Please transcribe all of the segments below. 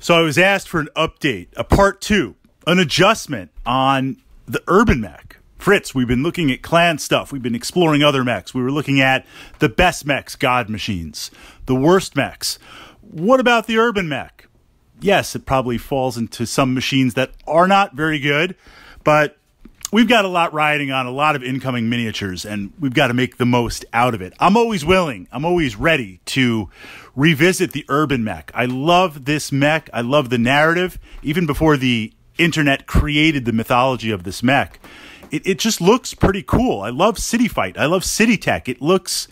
So I was asked for an update, a part 2, an adjustment on the Urbanmech. Fritz, we've been looking at clan stuff. We've been exploring other mechs. We were looking at the best mechs, god machines, the worst mechs. What about the Urbanmech? Yes, it probably falls into some machines that are not very good, but we've got a lot riding on a lot of incoming miniatures, and we've got to make the most out of it. I'm always willing. I'm always ready to revisit the Urbanmech. I love this mech. I love the narrative. Even before the internet created the mythology of this mech, it just looks pretty cool. I love City Fight. I love City Tech. It looks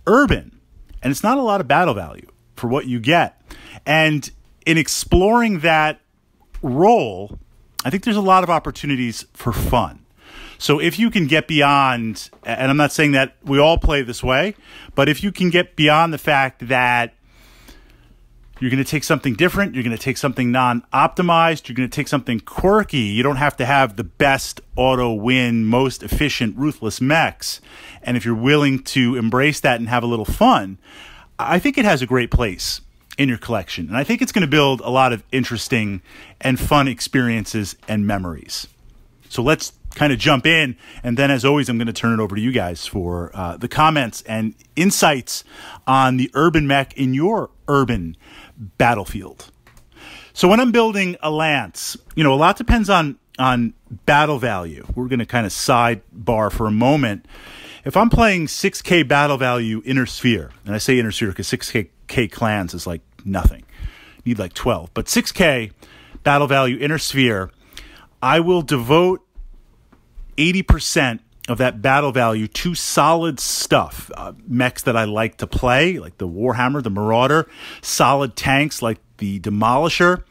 urban, and it's not a lot of battle value for what you get. And in exploring that role, I think there's a lot of opportunities for fun. So if you can get beyond, and I'm not saying that we all play this way, but if you can get beyond the fact that you're going to take something different, you're going to take something non-optimized, you're going to take something quirky. You don't have to have the best auto-win, most efficient, ruthless mechs. And if you're willing to embrace that and have a little fun, I think it has a great place in your collection. And I think it's going to build a lot of interesting and fun experiences and memories. So let's kind of jump in. And then, as always, I'm going to turn it over to you guys for the comments and insights on the Urbanmech in your urban battlefield. So when I'm building a lance, a lot depends on battle value. We're going to kind of sidebar for a moment. If I'm playing 6K battle value inner sphere, and I say inner sphere because 6K clans is like nothing. You need like 12. But 6K battle value inner sphere, I will devote 80% of that battle value to solid stuff. Mechs that I like to play, like the Warhammer, the Marauder, solid tanks like the Demolisher,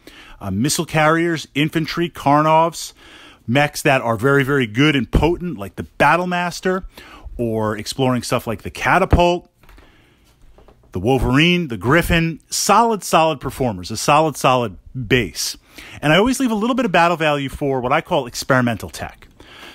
missile carriers, infantry, Karnovs, mechs that are very, very good and potent like the Battlemaster, or exploring stuff like the Catapult, the Wolverine, the Griffin, solid performers, a solid base. And I always leave a little bit of battle value for what I call experimental tech.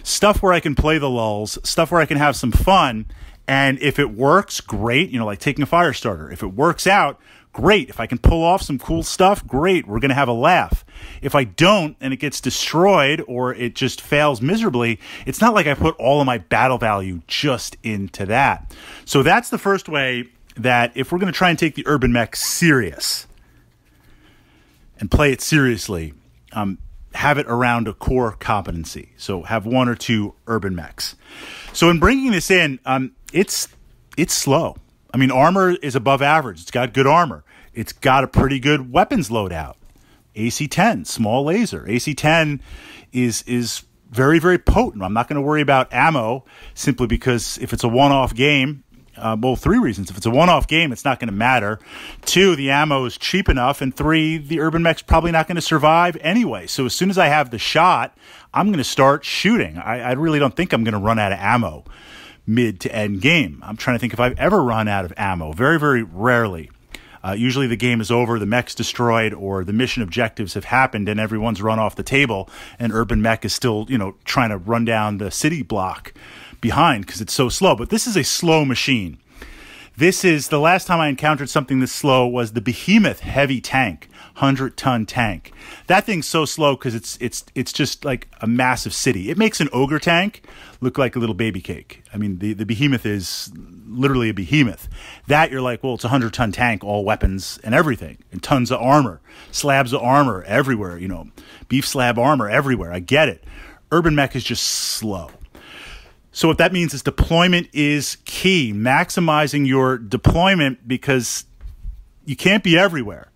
Stuff where I can play the lulls, stuff where I can have some fun, and if it works, great, like taking a fire starter. If it works out, great. If I can pull off some cool stuff, great. We're going to have a laugh. If I don't, and it gets destroyed, or it just fails miserably, it's not like I put all of my battle value just into that. So that's the first way that if we're going to try and take the Urbanmech serious and play it seriously, have it around a core competency. So have 1 or 2 Urbanmechs. So in bringing this in, it's slow. I mean, armor is above average. It's got good armor. It's got a pretty good weapons loadout. AC-10, small laser. AC-10 is very, very potent. I'm not going to worry about ammo simply because if it's a one-off game, 3 reasons. If it's a one-off game, it's not going to matter. 2, the ammo is cheap enough. And 3, the Urbanmech's probably not going to survive anyway. So as soon as I have the shot, I'm going to start shooting. I really don't think I'm going to run out of ammo mid to end game. I'm trying to think if I've ever run out of ammo. Very, very rarely. Usually the game is over, the mech's destroyed, or the mission objectives have happened and everyone's run off the table, and Urbanmech is still, trying to run down the city block behind because it's so slow. But this is a slow machine. This is the last time I encountered something this slow was the Behemoth heavy tank, 100-ton tank. That thing's so slow because it's just like a massive city. It makes an ogre tank look like a little baby cake. I mean, the Behemoth is literally a behemoth. That you're like, well, it's a 100-ton tank, all weapons and everything, and tons of armor, slabs of armor everywhere. Beef slab armor everywhere. I get it. Urbanmech is just slow. So what that means is deployment is key. Maximizing your deployment because you can't be everywhere.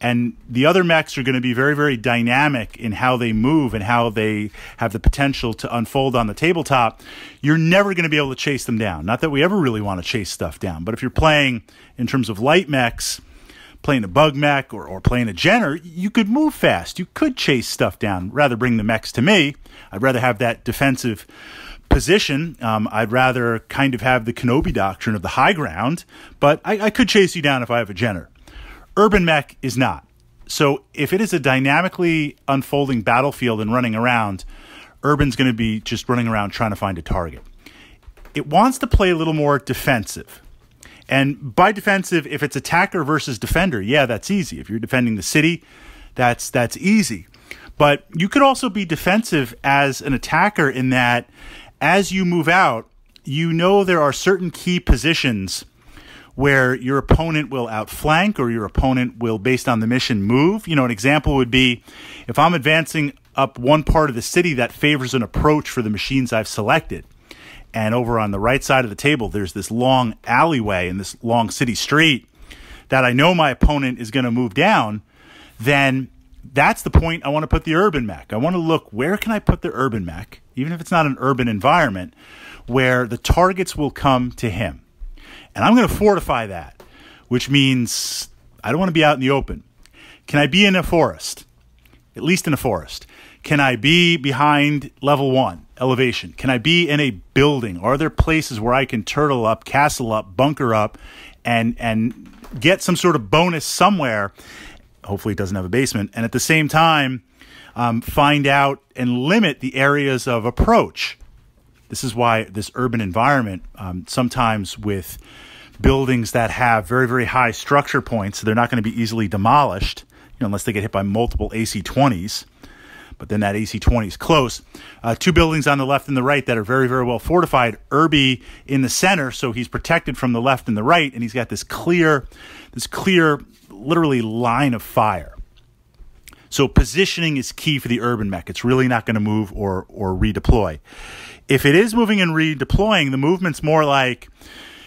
And the other mechs are going to be very, very dynamic in how they move and how they have the potential to unfold on the tabletop. You're never going to be able to chase them down. Not that we ever really want to chase stuff down. But if you're playing in terms of light mechs, playing a bug mech or playing a Jenner, you could move fast. You could chase stuff down. Rather bring the mechs to me. I'd rather have that defensive position. I'd rather kind of have the Kenobi doctrine of the high ground, but I could chase you down if I have a Jenner. Urbanmech is not. So if it is a dynamically unfolding battlefield and running around, Urban's going to be just running around trying to find a target. It wants to play a little more defensive. And by defensive, if it's attacker versus defender, yeah, that's easy. If you're defending the city, that's easy. But you could also be defensive as an attacker in that as you move out, you know there are certain key positions where your opponent will outflank or your opponent will, based on the mission, move. You know, an example would be if I'm advancing up one part of the city that favors an approach for the machines I've selected, and over on the right side of the table there's this long alleyway and this long city street that I know my opponent is going to move down, then that's the point I want to put the Urbanmech. I want to look, where can I put the Urbanmech, even if it's not an urban environment, where the targets will come to him. And I'm going to fortify that, which means I don't want to be out in the open. Can I be in a forest? At least in a forest. Can I be behind level 1 elevation? Can I be in a building? Are there places where I can turtle up, castle up, bunker up, and get some sort of bonus somewhere? Hopefully it doesn't have a basement. And at the same time, find out and limit the areas of approach. This is why this urban environment, sometimes with buildings that have very, very high structure points, so they're not going to be easily demolished, unless they get hit by multiple AC-20s. But then that AC-20 is close. 2 buildings on the left and the right that are very, very well fortified. Irby in the center, so he's protected from the left and the right, and he's got this clear, literally line of fire. So positioning is key for the Urbanmech. It's really not going to move or redeploy. If it is moving and redeploying, the movement's more like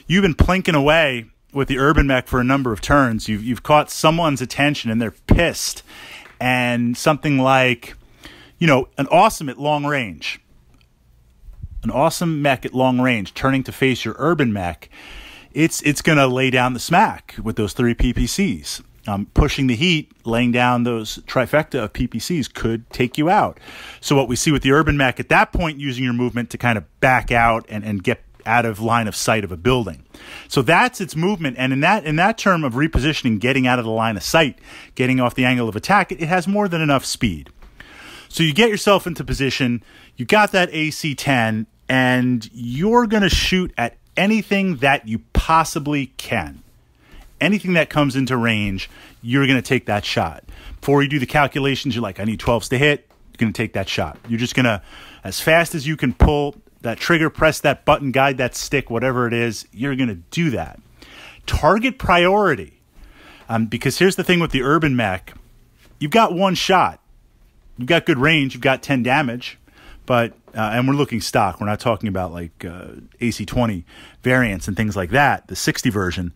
you've been plinking away with the Urbanmech for a number of turns. You've caught someone's attention and they're pissed. And something like, an awesome at long range. An awesome mech at long range, turning to face your Urbanmech, it's going to lay down the smack with those 3 PPCs. Pushing the heat, laying down those trifecta of PPCs could take you out. So what we see with the Urbanmech at that point, using your movement to kind of back out and get out of line of sight of a building. So that's its movement. And in that term of repositioning, getting out of the line of sight, getting off the angle of attack, it has more than enough speed. So you get yourself into position, you got that AC-10, and you're going to shoot at anything that you possibly can. Anything that comes into range, you're going to take that shot. Before you do the calculations, you're like, I need 12s to hit. You're going to take that shot. You're just going to, as fast as you can pull that trigger, press that button, guide that stick, whatever it is, you're going to do that. Target priority. Because here's the thing with the Urbanmech. You've got one shot. You've got good range. You've got 10 damage. But and we're looking stock. We're not talking about like AC-20 variants and things like that, the 60 version.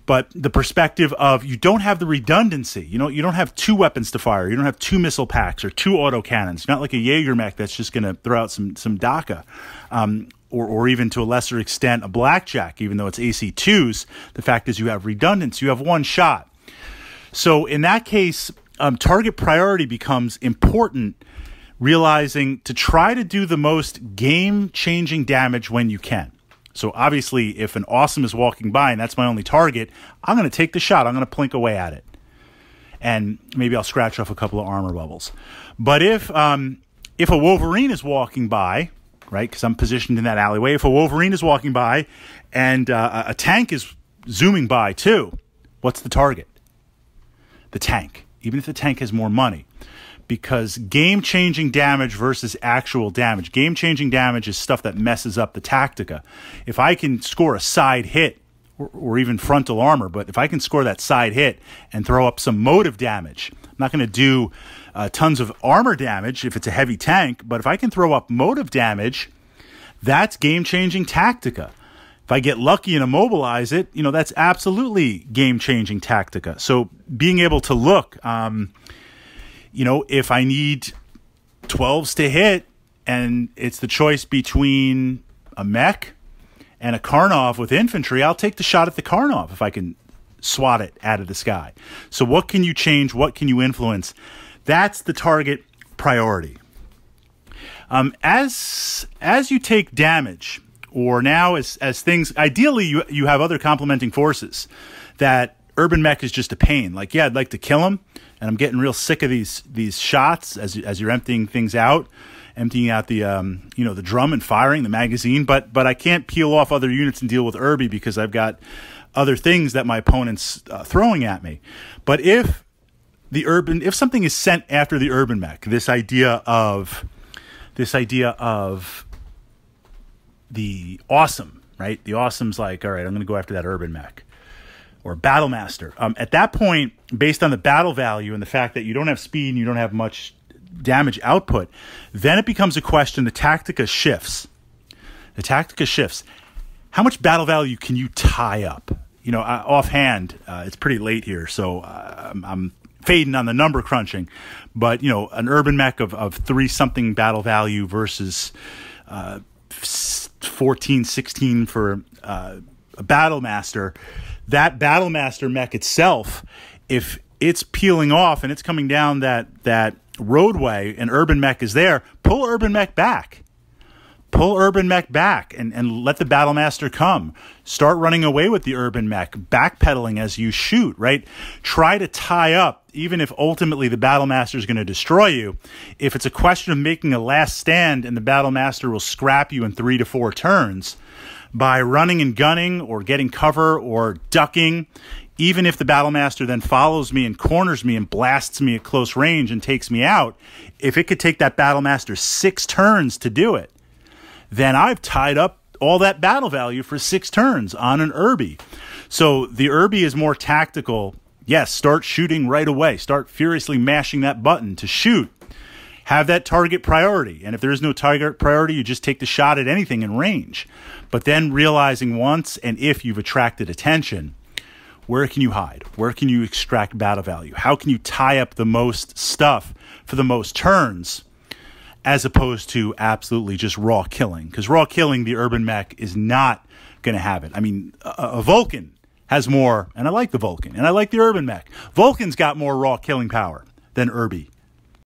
But the perspective of you don't have the redundancy. You don't have 2 weapons to fire. You don't have 2 missile packs or 2 autocannons. Not like a Jaeger-mech that's just going to throw out some DACA. Or even to a lesser extent a Blackjack, even though it's AC-2s. The fact is you have redundancy. You have one shot. So in that case, target priority becomes important, realizing to try to do the most game-changing damage when you can. So obviously, if an awesome is walking by and that's my only target, I'm going to take the shot. I'm going to plink away at it. And maybe I'll scratch off a couple of armor bubbles. But if a Wolverine is walking by, right, because I'm positioned in that alleyway, if a Wolverine is walking by and a tank is zooming by too, what's the target? The tank, even if the tank has more money. Because game-changing damage versus actual damage. Game-changing damage is stuff that messes up the tactica. If I can score a side hit, or even frontal armor, but if I can score that side hit and throw up some motive damage, I'm not going to do tons of armor damage if it's a heavy tank, but if I can throw up motive damage, that's game-changing tactica. If I get lucky and immobilize it, that's absolutely game-changing tactica. So being able to look... if I need 12s to hit and it's the choice between a mech and a Karnov with infantry, I'll take the shot at the Karnov if I can swat it out of the sky. So what can you change? What can you influence? That's the target priority. As you take damage, or now as things, ideally you have other complementing forces that Urbanmech is just a pain. Like, yeah, I'd like to kill him, and I'm getting real sick of these shots as you're emptying things out, emptying out the the drum and firing the magazine. But I can't peel off other units and deal with Irby because I've got other things that my opponent's throwing at me. But if if something is sent after the Urbanmech, this idea of the awesome, right? The awesome's like, all right, I'm going to go after that Urbanmech or Battlemaster. At that point, based on the battle value and the fact that you don't have speed and you don't have much damage output, then it becomes a question. The tactica shifts. How much battle value can you tie up? You know, offhand, it's pretty late here, so I'm fading on the number crunching. But, you know, an Urbanmech of 3-something battle value versus 14, 16 for a Battlemaster. That Battlemaster mech itself, if it's peeling off and it's coming down that roadway and Urbanmech is there, pull Urbanmech back. Pull Urbanmech back and let the Battlemaster come. Start running away with the Urbanmech, backpedaling as you shoot, right? Try to tie up, even if ultimately the Battlemaster is going to destroy you. If it's a question of making a last stand and the Battlemaster will scrap you in 3 to 4 turns, by running and gunning or getting cover or ducking, even if the Battlemaster then follows me and corners me and blasts me at close range and takes me out, if it could take that Battlemaster 6 turns to do it, then I've tied up all that battle value for 6 turns on an Urby. So the Urby is more tactical. Yes, start shooting right away. Start furiously mashing that button to shoot. Have that target priority. And if there is no target priority, you just take the shot at anything in range. But then realizing once and if you've attracted attention, where can you hide? Where can you extract battle value? How can you tie up the most stuff for the most turns, as opposed to absolutely just raw killing? Because raw killing, the Urbanmech is not going to have it. I mean, a Vulcan has more, and I like the Vulcan, and I like the Urbanmech. Vulcan's got more raw killing power than Urby.